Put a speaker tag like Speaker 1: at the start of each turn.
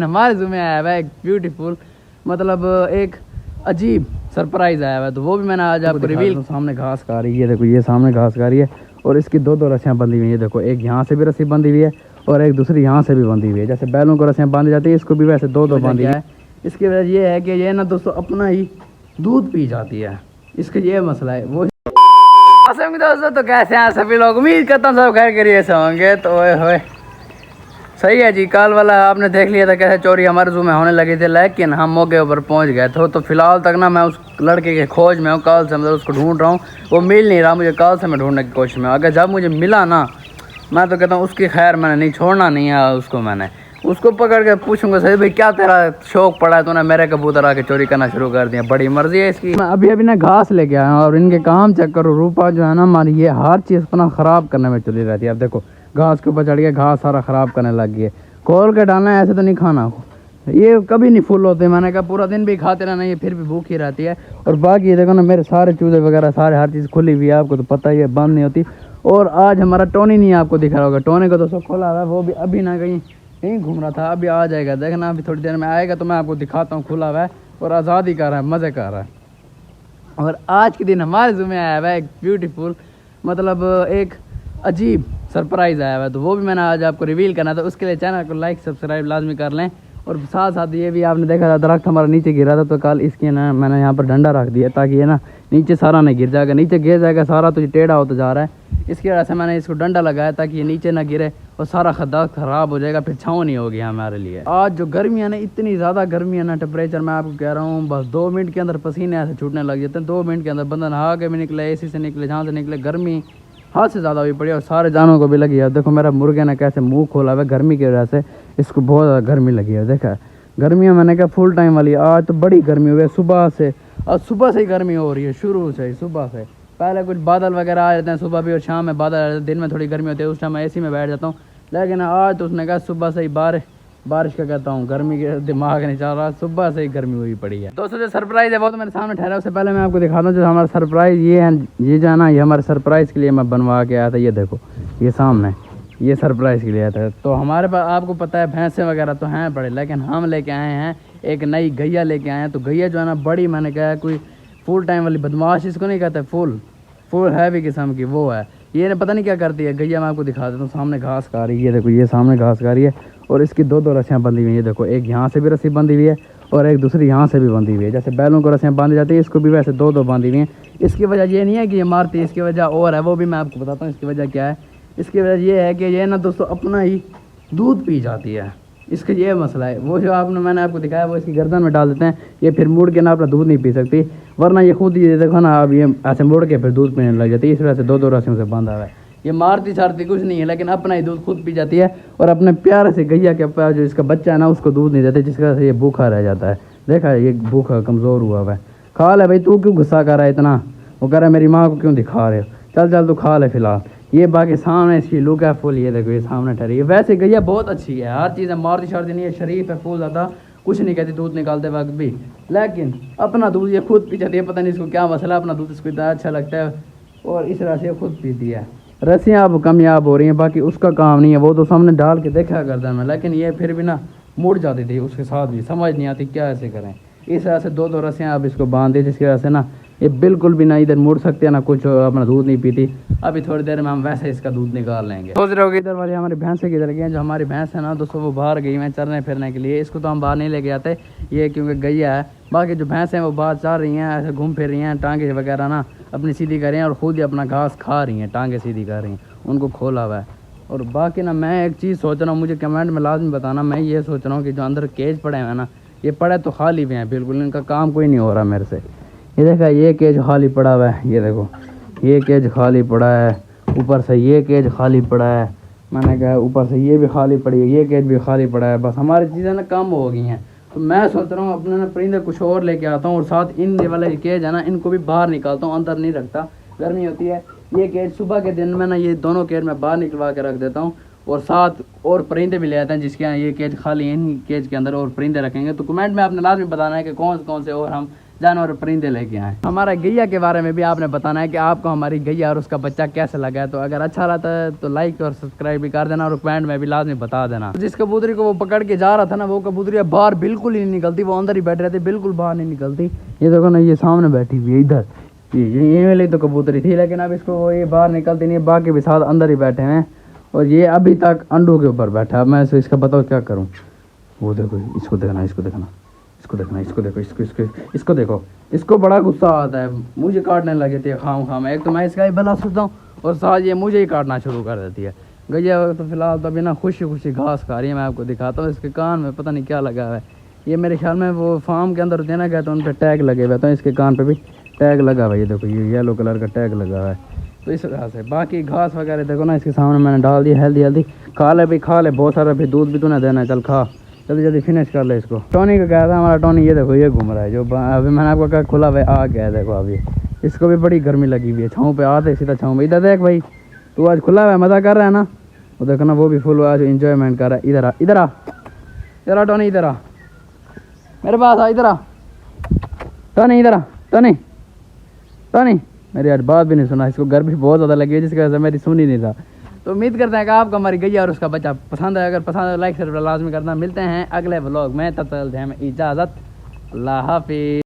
Speaker 1: हमारे जू में आया हुआ है एक ब्यूटीफुल मतलब एक अजीब सरप्राइज आया हुआ है, तो वो भी मैंने आज आपको रिवील। सामने घास खा रही है, देखो ये सामने घास खा रही है और इसकी दो रस्सियाँ बंधी हुई है। देखो एक यहाँ से भी रस्सी बंधी हुई है और एक दूसरी यहाँ से भी बंधी हुई है। जैसे बैलों को रस्सियाँ बांधी जाती है, इसको भी वैसे दो बांधी है। इसकी वजह ये है कि ये ना दोस्तों अपना ही दूध पी जाती है, इसका ये मसला है। वो दोस्तों तो कैसे हैं सभी लोग, उम्मीद करता हूँ सब खैर करिए से होंगे। तो ओए सही है जी, कल वाला आपने देख लिया था कैसे चोरी हमारे जू में होने लगी थी, लेकिन हम मौके पर पहुंच गए थे। तो फिलहाल तक ना मैं उस लड़के के खोज में हूँ, कल से मतलब उसको ढूंढ रहा हूँ, वो मिल नहीं रहा मुझे। कल से मैं ढूंढने की कोशिश में, अगर जब मुझे मिला ना मैं तो कहता हूँ उसकी खैर मैंने नहीं छोड़ना नहीं है उसको। मैंने उसको पकड़ के पूछूंगा सही भाई क्या तेरा शौक पड़ा है, तूने मेरे कबूतर आके चोरी करना शुरू कर दिया, बड़ी मर्जी है इसकी। मैं अभी ना घास लेके आया हूँ और इनके काम चेक करो। रूपा जो है ना हमारी, ये हर चीज़ अपना ख़राब करने में चली रहती है। अब देखो घास के ऊपर चढ़ के घास सारा ख़राब करने लग गई है। खोल के डालना है, ऐसे तो नहीं खाना, ये कभी नहीं फुल होते। मैंने कहा पूरा दिन भी खाते रहना, ये फिर भी भूखी रहती है। और बाकी देखो ना मेरे सारे चूजे वगैरह सारे हर चीज़ खुली हुई है, आपको तो पता ही है बंद नहीं होती। और आज हमारा टोनी नहीं आपको दिख रहा होगा, टोनी को तो सब खोला हुआ है, वो भी अभी ना कहीं घूम रहा था, अभी आ जाएगा। देखना अभी थोड़ी देर में आएगा तो मैं आपको दिखाता हूँ। खुला हुआ है और आज़ादी कर रहा है, मज़े कर रहा है। और आज के दिन हमारे जू में आया हुआ है एक ब्यूटीफुल मतलब एक अजीब सरप्राइज़ आया हुआ है, तो वो भी मैंने आज आपको रिवील करना था। उसके लिए चैनल को लाइक सब्सक्राइब लाजमी कर लें। और साथ साथ ये भी आपने देखा था दरख्त हमारा नीचे गिरा था, तो कल इसके ना मैंने यहाँ पर डंडा रख दिया ताकि ये ना नीचे सारा नहीं गिर जाएगा। नीचे गिर जाएगा सारा तो ये टेढ़ा होता जा रहा है, इसकी वजह से मैंने इसको डंडा लगाया ताकि ये नीचे ना गिरे और सारा खद्दा ख़राब हो जाएगा, फिर छाँव नहीं होगी हमारे लिए। आज जो गर्मी है ना, इतनी ज़्यादा गर्मी है ना, टेम्परेचर मैं आपको कह रहा हूँ बस 2 मिनट के अंदर पसीने ऐसे छूटने लग जाते हैं। 2 मिनट के अंदर बंदा नहा के भी निकले, AC से निकले, जहाँ से निकले, गर्मी हाथ से ज़्यादा हुई पड़ी और सारे जानवरों को भी लगी है। देखो मेरा मुर्गे ने कैसे मुंह खोला हुआ है गर्मी की वजह से, इसको बहुत ज़्यादा गर्मी लगी है। देखा गर्मियाँ मैंने कहा फुल टाइम वाली, आज तो बड़ी गर्मी हुई है सुबह से। आज सुबह से ही गर्मी हो रही है, शुरू से ही सुबह से। पहले कुछ बादल वगैरह आ जाते हैं सुबह भी और शाम में बादल आ जाते हैं, दिन में थोड़ी गर्मी होती है, उस टाइम मैं AC में बैठ जाता हूँ। लेकिन आज तो उसने कहा सुबह से ही बारिश का कहता हूँ, गर्मी के दिमाग नहीं चल रहा, सुबह से ही गर्मी हुई पड़ी है। दोस्तों जो सरप्राइज़ है वो तो मेरे सामने ठहरा, उससे पहले मैं आपको दिखाता हूँ जो हमारा सरप्राइज़ ये है। ये जो है ना, ये हमारे सरप्राइज़ के लिए मैं बनवा के आया था। ये देखो ये सामने, ये सरप्राइज़ के लिए आया था। तो हमारे पास आपको पता है भैंसें वगैरह तो हैं बड़े, लेकिन हम लेके आए हैं एक नई गैया लेके आए हैं। तो गैया जो है ना बड़ी, मैंने कहा कोई फुल टाइम वाली बदमाश इसको नहीं कहते, फुल हैवी किस्म की वो है। ये पता नहीं क्या करती है गैया, मैं आपको दिखा देता हूँ। सामने घास खा रही है, देखो ये सामने घास खा रही है और इसकी दो रस्सियाँ बंधी हुई है। देखो एक यहाँ से भी रस्सी बंधी हुई है और एक दूसरी यहाँ से भी बंधी हुई है। जैसे बैलों को रस्सियाँ बांधी जाती है, इसको भी वैसे दो बांधी हुई हैं। इसकी वजह ये नहीं है कि ये मारती है, इसकी वजह और है, वो भी मैं आपको बताता हूँ इसकी वजह क्या है। इसकी वजह ये है कि ये ना दोस्तों अपना ही दूध पी जाती है, इसका ये मसला है। वो जो मैंने आपको दिखाया वो इसकी गर्दन में डाल देते हैं, ये फिर मुड़ के ना अपना दूध नहीं पी सकती, वरना ये खुद ही देखो ना अब ये ऐसे मुड़ के फिर दूध पीने लग जाती है। इस वजह से दो रस्सियों से बांधा हुआ है। ये मारती छारती कुछ नहीं है, लेकिन अपना ही दूध खुद पी जाती है और अपने प्यार से गैया के पास जो इसका बच्चा है ना उसको दूध नहीं देते, जिसकी वजह से ये भूखा रह जाता है। देखा ये भूखा कमज़ोर हुआ हुआ है। खा ले भाई, तू क्यों गुस्सा कर रहा है इतना, वो कह रहा है मेरी माँ को क्यों दिखा रहे हो, चल तू खा ले फिलहाल। ये बाकी सामने इसकी लुक है फुल, ये देखो ये सामने ठहरी है। वैसे गैया बहुत अच्छी है, हर चीज़ है, मारती शारती नहीं है, शरीफ है, फुल ज़्यादा कुछ नहीं कहती दूध निकालते वक्त भी, लेकिन अपना दूध ये खुद पी जाती है। पता नहीं इसको क्या मसला, अपना दूध इसको इतना अच्छा लगता है और इस तरह से ये खुद पीती है। रस्सियाँ अब कामयाब हो रही हैं, बाकी उसका काम नहीं है, वो तो सामने डाल के देखा गर्दन में, लेकिन ये फिर भी ना मुड़ जाती थी उसके साथ भी, समझ नहीं आती क्या ऐसे करें। इस तरह से दो रस्सियाँ अब इसको बांध दी, जिसकी वजह से ना ये बिल्कुल भी ना इधर मुड़ सकते हैं ना कुछ, अपना दूध नहीं पीती। अभी थोड़ी देर में हम वैसे इसका दूध निकाल लेंगे। सोच रहे हो कि इधर वाली हमारी भैंसें किधर गई हैं। जो हमारी भैंस है ना दोस्तों वो बाहर गई हैं चरने फिरने के लिए, इसको तो हम बाहर नहीं लेके आते ये क्योंकि गैया है। बाकी जो भैंसें हैं वो बाहर चल रही हैं, ऐसे घूम फिर रही हैं, टांगे वगैरह ना अपनी सीधी कर रही हैं और ख़ुद ही अपना घास खा रही हैं, टांगे सीधी कर रही हैं, उनको खोला हुआ है। और बाकी ना मैं एक चीज़ सोच रहा हूँ, मुझे कमेंट में लाजमी बताना, मैं ये सोच रहा हूँ कि जो अंदर केज पड़े हुए हैं ना, ये पड़े तो खाली भी हैं बिल्कुल, इनका काम कोई नहीं हो रहा मेरे से। ये देखा ये केज खाली पड़ा हुआ है, ये देखो ये केज खाली पड़ा है, ऊपर से ये केज खाली पड़ा है, मैंने कहा ऊपर से ये भी खाली पड़ी है, ये केज भी खाली पड़ा है। बस हमारी चीज़ें ना कम हो गई हैं, तो मैं सोच रहा हूँ अपने ना परिंदे कुछ और लेके आता हूँ और साथ इन वाले केज है ना इनको भी बाहर निकालता हूँ, अंदर नहीं रखता, गर्मी होती है। ये केज सुबह के दिन में ना ये दोनों केज मैं बाहर निकलवा के रख देता हूँ और साथ और परिंदे भी ले आते हैं, जिसके यहाँ ये केज खाली है, इन केज के अंदर और परिंदे रखेंगे। तो कमेंट में आपने लाजमी बताना है कि कौन से और हम जानवर परिंदे लेके आए। हमारा गैया के बारे में भी आपने बताना है कि आपको हमारी गैया और उसका बच्चा कैसे लगा है। तो अगर अच्छा रहता है तो लाइक और सब्सक्राइब भी कर देना और कमेंट में भी लाजमी बता देना। जिस कबूतरी को वो पकड़ के जा रहा था ना, वो कबूतरी बाहर बिल्कुल ही नहीं निकलती, वो अंदर ही बैठ रहती, बिल्कुल बाहर नहीं निकलती। ये देखो ना, ये सामने बैठी हुई है इधर, ये वाली तो कबूतरी थी, लेकिन अब इसको ये बाहर निकलती नहीं है, बाकी भी साथ अंदर ही बैठे हैं और ये अभी तक अंडों के ऊपर बैठा है। मैं इसका बताओ क्या करूँ। वो देखो, इसको देखना, इसको देखना, इसको देखना, इसको देखो, इसको देखो, इसको बड़ा गुस्सा आता है, मुझे काटने लगे थे खाम। एक तो मैं इसका ही भला सोचता हूँ और साथ ये मुझे ही काटना शुरू कर देती है। गैया तो फिलहाल तो अभी ना खुशी खुशी घास खा रही है। मैं आपको दिखाता हूँ, इसके कान में पता नहीं क्या लगा हुआ है। ये मेरे ख्याल में वो फार्म के अंदर देना गया तो उन पर टैग लगे हुए, तो इसके कान पे भी टैग लगा हुआ है। ये देखो, ये येलो कलर का टैग लगा हुआ है। तो इस वजह से बाकी घास वगैरह देखो ना, इसके सामने मैंने डाल दिया। हेल्दी खा ले भाई, खा ले, बहुत सारा भी दूध भी तूने देना है, चल खा, जल्दी फिनिश कर ले इसको। टोनी का क्या था, हमारा टोनी ये देखो ये घूम रहा है, जो अभी मैंने आपको कहा खुला हुआ आ गया है। देखो अभी इसको भी बड़ी गर्मी लगी हुई है, छाँव पे आते सीधा छाँव में। इधर देख भाई, तू आज खुला हुआ है, मज़ा कर रहा है ना। वो देखो ना, वो भी फुल आज इंजॉयमेंट कर रहा है। इधर आ, इधर आ, इधर आ टोनी, इधर आ मेरे पास आ, इधर आ टोनी, इधर आ टोनी। टोनी मेरी आज बात भी नहीं सुना, इसको गर्मी बहुत ज़्यादा लगी है, जिसकी वजह से मेरी सुन ही नहीं रहा। तो उम्मीद करते हैं कि आपको हमारी गैया और उसका बच्चा पसंद है। अगर पसंद है लाइक शेयर लाजमी करना। मिलते हैं अगले व्लॉग में, तब तक हमें इजाज़त, अल्लाह हाफिज़।